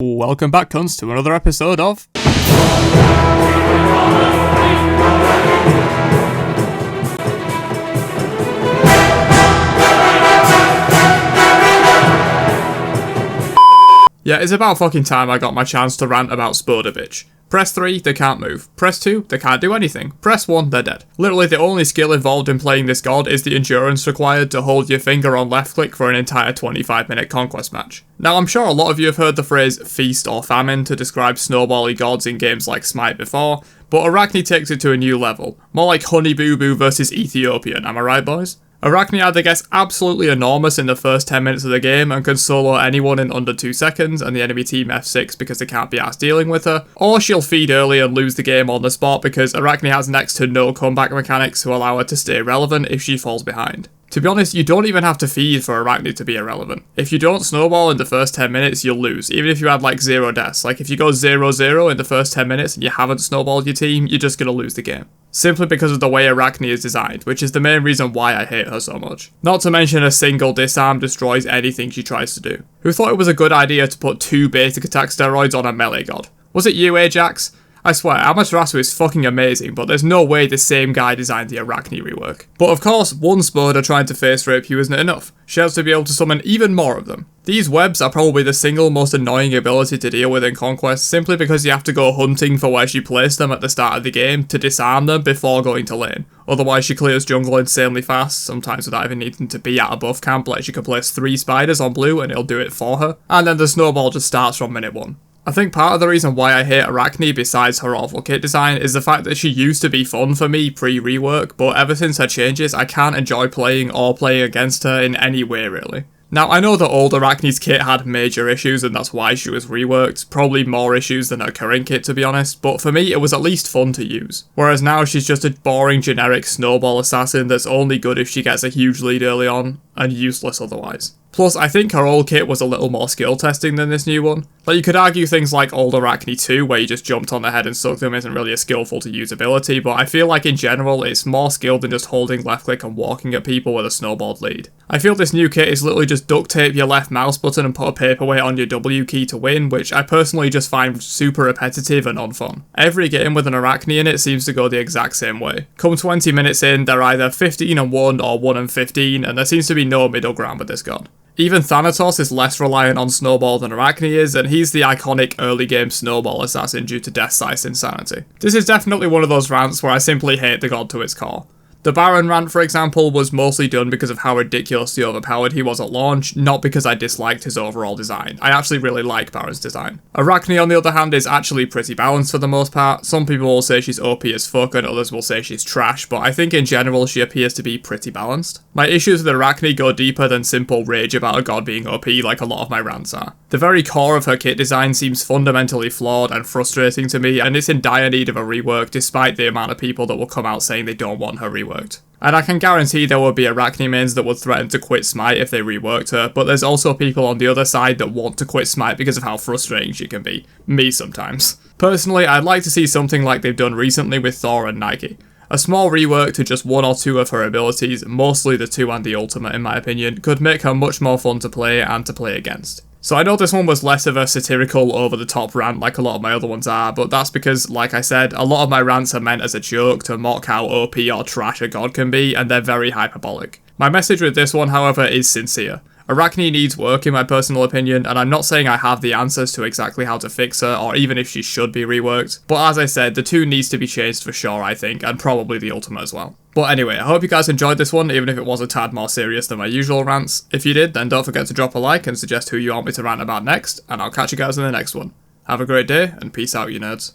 Welcome back, cunts, to another episode of... Yeah, it's about fucking time I got my chance to rant about Spoders bitch. Press 3, they can't move. Press 2, they can't do anything. Press 1, they're dead. Literally the only skill involved in playing this god is the endurance required to hold your finger on left click for an entire 25-minute conquest match. Now I'm sure a lot of you have heard the phrase feast or famine to describe snowbally gods in games like Smite before, but Arachne takes it to a new level. More like Honey Boo Boo versus Ethiopian, am I right boys? Arachne either gets absolutely enormous in the first 10 minutes of the game and can solo anyone in under 2 seconds and the enemy team F6 because they can't be arsed dealing with her, or she'll feed early and lose the game on the spot because Arachne has next to no comeback mechanics to allow her to stay relevant if she falls behind. To be honest, you don't even have to feed for Arachne to be irrelevant. If you don't snowball in the first 10 minutes, you'll lose, even if you had like 0 deaths. Like if you go 0-0 in the first 10 minutes and you haven't snowballed your team, you're just gonna lose the game. Simply because of the way Arachne is designed, which is the main reason why I hate her so much. Not to mention a single disarm destroys anything she tries to do. Who thought it was a good idea to put 2 basic attack steroids on a melee god? Was it you, Ajax? I swear, Amaterasu is fucking amazing, but there's no way the same guy designed the Arachne rework. But of course, one Spoders trying to face rape you isn't enough. She has to be able to summon even more of them. These webs are probably the single most annoying ability to deal with in Conquest, simply because you have to go hunting for where she placed them at the start of the game to disarm them before going to lane. Otherwise she clears jungle insanely fast, sometimes without even needing to be at a buff camp, like she can place 3 spiders on blue and it'll do it for her. And then the snowball just starts from minute 1. I think part of the reason why I hate Arachne, besides her awful kit design, is the fact that she used to be fun for me pre-rework, but ever since her changes, I can't enjoy playing or playing against her in any way really. Now, I know that old Arachne's kit had major issues and that's why she was reworked, probably more issues than her current kit to be honest, but for me it was at least fun to use. Whereas now she's just a boring generic snowball assassin that's only good if she gets a huge lead early on, and useless otherwise. Plus, I think her old kit was a little more skill testing than this new one. Like, you could argue things like old Arachne 2, where you just jumped on the head and sucked them, isn't really a skillful to use ability, but I feel like in general, it's more skilled than just holding left click and walking at people with a snowballed lead. I feel this new kit is literally just duct tape your left mouse button and put a paperweight on your W key to win, which I personally just find super repetitive and unfun. Every game with an Arachne in it seems to go the exact same way. Come 20 minutes in, they're either 15-1 or 1-15, and there seems to be no middle ground with this god. Even Thanatos is less reliant on Snowball than Arachne is, and he's the iconic early game Snowball assassin due to Death Size insanity. This is definitely one of those rants where I simply hate the god to its core. The Baron rant, for example, was mostly done because of how ridiculously overpowered he was at launch, not because I disliked his overall design. I actually really like Baron's design. Arachne, on the other hand, is actually pretty balanced for the most part. Some people will say she's OP as fuck and others will say she's trash, but I think in general she appears to be pretty balanced. My issues with Arachne go deeper than simple rage about a god being OP like a lot of my rants are. The very core of her kit design seems fundamentally flawed and frustrating to me, and it's in dire need of a rework despite the amount of people that will come out saying they don't want her reworked. And I can guarantee there will be Arachne mains that would threaten to quit Smite if they reworked her, but there's also people on the other side that want to quit Smite because of how frustrating she can be. Me sometimes. Personally, I'd like to see something like they've done recently with Thor and Nike. A small rework to just 1 or 2 of her abilities, mostly the 2 and the ultimate in my opinion, could make her much more fun to play and to play against. So I know this one was less of a satirical, over-the-top rant like a lot of my other ones are, but that's because, like I said, a lot of my rants are meant as a joke to mock how OP or trash a god can be, and they're very hyperbolic. My message with this one, however, is sincere. Arachne needs work in my personal opinion, and I'm not saying I have the answers to exactly how to fix her, or even if she should be reworked, but as I said, the 2 needs to be changed for sure I think, and probably the ultimate as well. But anyway, I hope you guys enjoyed this one, even if it was a tad more serious than my usual rants. If you did, then don't forget to drop a like and suggest who you want me to rant about next, and I'll catch you guys in the next one. Have a great day, and peace out you nerds.